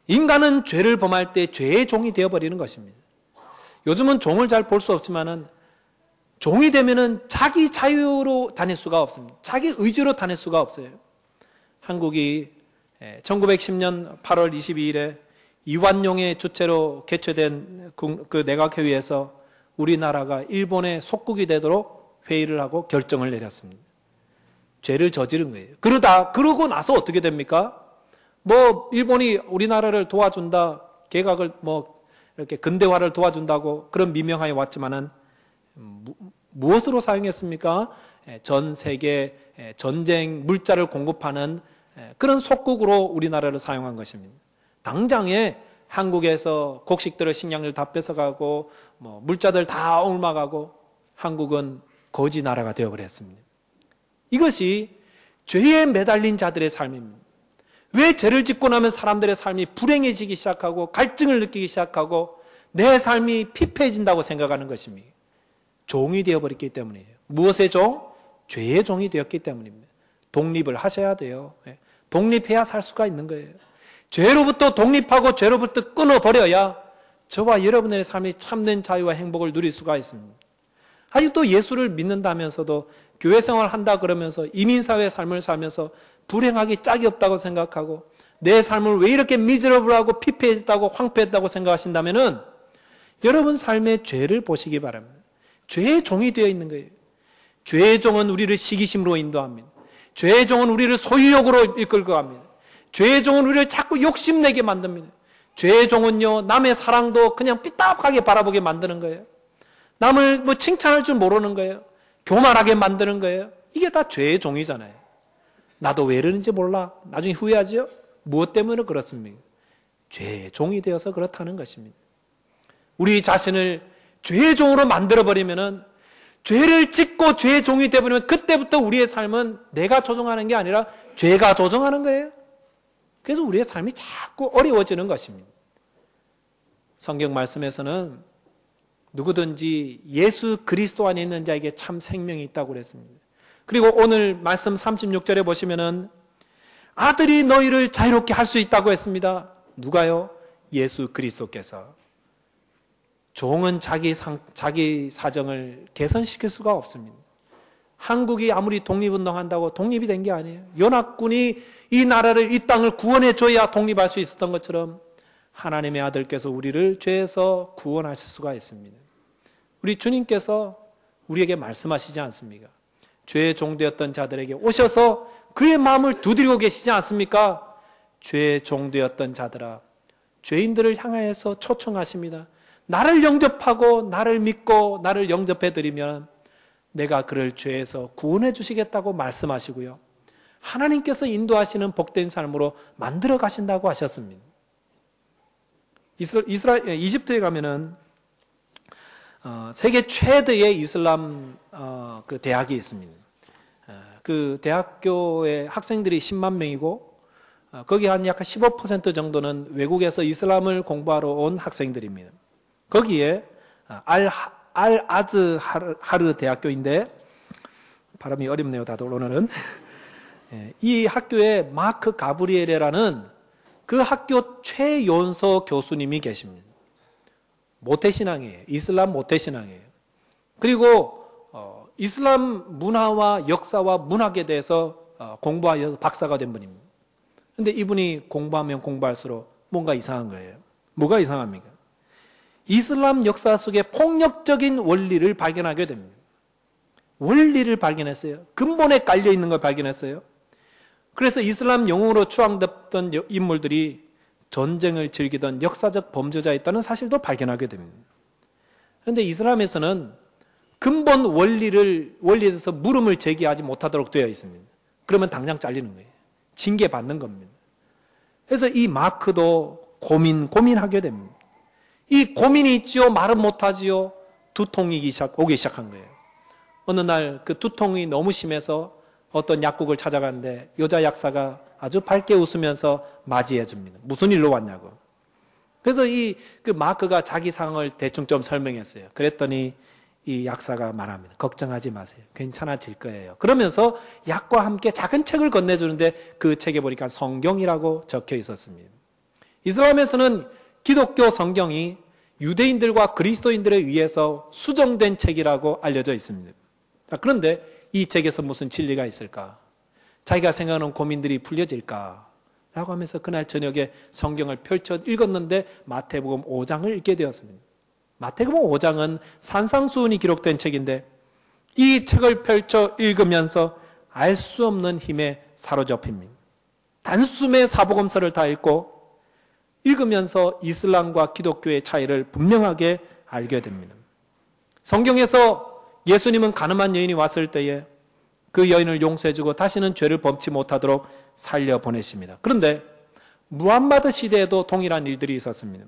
인간은 죄를 범할 때 죄의 종이 되어버리는 것입니다. 요즘은 종을 잘 볼 수 없지만은 종이 되면은 자기 자유로 다닐 수가 없습니다. 자기 의지로 다닐 수가 없어요. 한국이 1910년 8월 22일에 이완용의 주체로 개최된 그 내각회의에서 우리나라가 일본의 속국이 되도록 회의를 하고 결정을 내렸습니다. 죄를 저지른 거예요. 그러고 나서 어떻게 됩니까? 일본이 우리나라를 도와준다, 개각을 이렇게 근대화를 도와준다고 그런 미명하에 왔지만은 무엇으로 사용했습니까? 전 세계 전쟁 물자를 공급하는 그런 속국으로 우리나라를 사용한 것입니다. 당장에 한국에서 곡식들을 식량을 다 뺏어가고 물자들 다 옮아가고 한국은 거지 나라가 되어버렸습니다. 이것이 죄에 매달린 자들의 삶입니다. 왜 죄를 짓고 나면 사람들의 삶이 불행해지기 시작하고 갈증을 느끼기 시작하고 내 삶이 피폐해진다고 생각하는 것입니다. 종이 되어버렸기 때문이에요. 무엇의 종? 죄의 종이 되었기 때문입니다. 독립을 하셔야 돼요. 독립해야 살 수가 있는 거예요. 죄로부터 독립하고 죄로부터 끊어버려야 저와 여러분의 삶이 참된 자유와 행복을 누릴 수가 있습니다. 아직도 예수를 믿는다면서도 교회 생활을 한다 그러면서 이민사회의 삶을 살면서 불행하기 짝이 없다고 생각하고 내 삶을 왜 이렇게 미저러블하고 피폐했다고 황폐했다고 생각하신다면은 여러분 삶의 죄를 보시기 바랍니다. 죄의 종이 되어 있는 거예요. 죄의 종은 우리를 시기심으로 인도합니다. 죄의 종은 우리를 소유욕으로 이끌고 갑니다. 죄의 종은 우리를 자꾸 욕심내게 만듭니다. 죄의 종은요, 남의 사랑도 그냥 삐딱하게 바라보게 만드는 거예요. 남을 칭찬할 줄 모르는 거예요. 교만하게 만드는 거예요. 이게 다 죄의 종이잖아요. 나도 왜 이러는지 몰라. 나중에 후회하죠? 무엇 때문에 그렇습니까? 죄의 종이 되어서 그렇다는 것입니다. 우리 자신을 죄의 종으로 만들어버리면은 죄를 짓고 죄의 종이 되어버리면 그때부터 우리의 삶은 내가 조종하는 게 아니라 죄가 조종하는 거예요. 그래서 우리의 삶이 자꾸 어려워지는 것입니다. 성경 말씀에서는 누구든지 예수 그리스도 안에 있는 자에게 참 생명이 있다고 그랬습니다. 그리고 오늘 말씀 36절에 보시면은 아들이 너희를 자유롭게 할 수 있다고 했습니다. 누가요? 예수 그리스도께서. 종은 자기 사정을 개선시킬 수가 없습니다. 한국이 아무리 독립운동한다고 독립이 된 게 아니에요. 연합군이 이 나라를, 이 땅을 구원해줘야 독립할 수 있었던 것처럼 하나님의 아들께서 우리를 죄에서 구원하실 수가 있습니다. 우리 주님께서 우리에게 말씀하시지 않습니까? 죄의 종되었던 자들에게 오셔서 그의 마음을 두드리고 계시지 않습니까? 죄의 종되었던 자들아, 죄인들을 향하여서 초청하십니다. 나를 영접하고 나를 믿고 나를 영접해드리면 내가 그를 죄에서 구원해 주시겠다고 말씀하시고요. 하나님께서 인도하시는 복된 삶으로 만들어 가신다고 하셨습니다. 이집트에 가면은 세계 최대의 이슬람 그 대학이 있습니다. 그 대학교의 학생들이 10만 명이고 거기 한 약 15% 정도는 외국에서 이슬람을 공부하러 온 학생들입니다. 거기에 알아즈하르 대학교인데 발음이 어렵네요, 다들 오늘은. 이 학교에 마크 가브리엘이라는 그 학교 최연소 교수님이 계십니다. 모태신앙이에요. 이슬람 모태신앙이에요. 그리고 이슬람 문화와 역사와 문학에 대해서 공부하여 박사가 된 분입니다. 그런데 이분이 공부하면 공부할수록 뭔가 이상한 거예요. 뭐가 이상합니까? 이슬람 역사 속에 폭력적인 원리를 발견하게 됩니다. 원리를 발견했어요. 근본에 깔려 있는 걸 발견했어요. 그래서 이슬람 영웅으로 추앙됐던 인물들이 전쟁을 즐기던 역사적 범죄자였다는 사실도 발견하게 됩니다. 그런데 이슬람에서는 근본 원리에 대해서 물음을 제기하지 못하도록 되어 있습니다. 그러면 당장 잘리는 거예요. 징계받는 겁니다. 그래서 이 마크도 고민하게 됩니다. 이 고민이 있지요, 말은 못하지요. 두통이 오기 시작한 거예요. 어느 날 그 두통이 너무 심해서 어떤 약국을 찾아가는데 여자 약사가 아주 밝게 웃으면서 맞이해 줍니다. 무슨 일로 왔냐고. 그래서 그 마크가 자기 상황을 대충 좀 설명했어요. 그랬더니 이 약사가 말합니다. 걱정하지 마세요. 괜찮아질 거예요. 그러면서 약과 함께 작은 책을 건네주는데 그 책에 보니까 성경이라고 적혀 있었습니다. 이슬람에서는 기독교 성경이 유대인들과 그리스도인들에 의해서 수정된 책이라고 알려져 있습니다. 자, 그런데 이 책에서 무슨 진리가 있을까? 자기가 생각하는 고민들이 풀려질까? 라고 하면서 그날 저녁에 성경을 펼쳐 읽었는데 마태복음 5장을 읽게 되었습니다. 마태복음 5장은 산상수훈이 기록된 책인데 이 책을 펼쳐 읽으면서 알 수 없는 힘에 사로잡힙니다. 단숨에 사복음서를 다 읽고 읽으면서 이슬람과 기독교의 차이를 분명하게 알게 됩니다. 성경에서 예수님은 가늠한 여인이 왔을 때에 그 여인을 용서해주고 다시는 죄를 범치 못하도록 살려보내십니다. 그런데 무함마드 시대에도 동일한 일들이 있었습니다.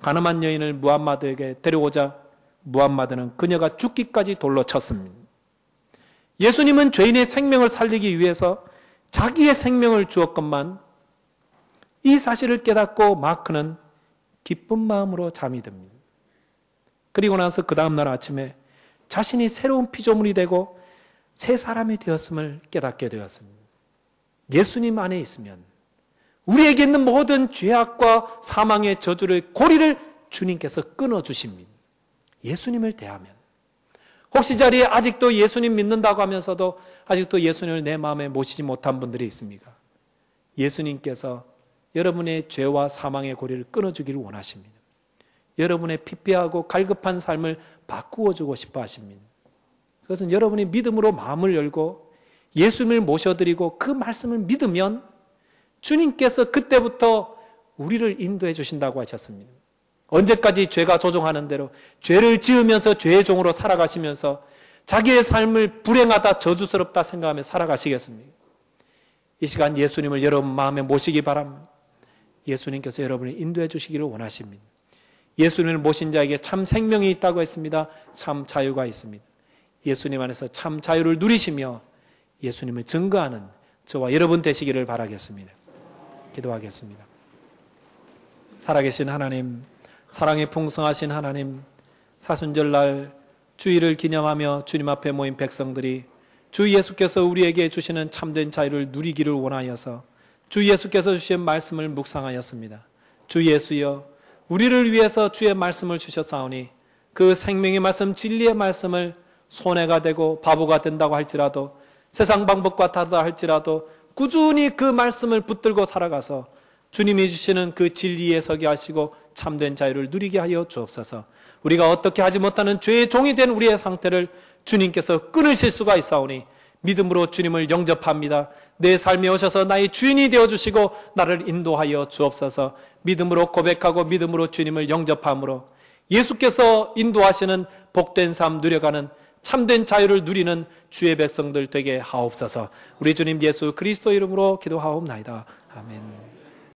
가늠한 여인을 무함마드에게 데려오자 무함마드는 그녀가 죽기까지 돌로 쳤습니다. 예수님은 죄인의 생명을 살리기 위해서 자기의 생명을 주었건만 이 사실을 깨닫고 마크는 기쁜 마음으로 잠이 듭니다. 그리고 나서 그 다음날 아침에 자신이 새로운 피조물이 되고 새 사람이 되었음을 깨닫게 되었습니다. 예수님 안에 있으면 우리에게 있는 모든 죄악과 사망의 저주를 고리를 주님께서 끊어주십니다. 예수님을 대하면. 혹시 자리에 아직도 예수님 믿는다고 하면서도 아직도 예수님을 내 마음에 모시지 못한 분들이 있습니까? 예수님께서 여러분의 죄와 사망의 고리를 끊어주기를 원하십니다. 여러분의 피폐하고 갈급한 삶을 바꾸어주고 싶어 하십니다. 그것은 여러분이 믿음으로 마음을 열고 예수님을 모셔드리고 그 말씀을 믿으면 주님께서 그때부터 우리를 인도해 주신다고 하셨습니다. 언제까지 죄가 조종하는 대로 죄를 지으면서 죄의 종으로 살아가시면서 자기의 삶을 불행하다 저주스럽다 생각하며 살아가시겠습니까? 이 시간 예수님을 여러분 마음에 모시기 바랍니다. 예수님께서 여러분을 인도해 주시기를 원하십니다. 예수님을 모신 자에게 참 생명이 있다고 했습니다. 참 자유가 있습니다. 예수님 안에서 참 자유를 누리시며 예수님을 증거하는 저와 여러분 되시기를 바라겠습니다. 기도하겠습니다. 살아계신 하나님, 사랑에 풍성하신 하나님, 사순절날 주일을 기념하며 주님 앞에 모인 백성들이 주 예수께서 우리에게 주시는 참된 자유를 누리기를 원하여서 주 예수께서 주신 말씀을 묵상하였습니다. 주 예수여, 우리를 위해서 주의 말씀을 주셨사오니 그 생명의 말씀, 진리의 말씀을 손해가 되고 바보가 된다고 할지라도 세상 방법과 다르다 할지라도 꾸준히 그 말씀을 붙들고 살아가서 주님이 주시는 그 진리에 서게 하시고 참된 자유를 누리게 하여 주옵소서. 우리가 어떻게 하지 못하는 죄의 종이 된 우리의 상태를 주님께서 끊으실 수가 있사오니 믿음으로 주님을 영접합니다. 내 삶에 오셔서 나의 주인이 되어주시고 나를 인도하여 주옵소서. 믿음으로 고백하고 믿음으로 주님을 영접함으로 예수께서 인도하시는 복된 삶 누려가는 참된 자유를 누리는 주의 백성들 되게 하옵소서. 우리 주님 예수 그리스도 이름으로 기도하옵나이다. 아멘.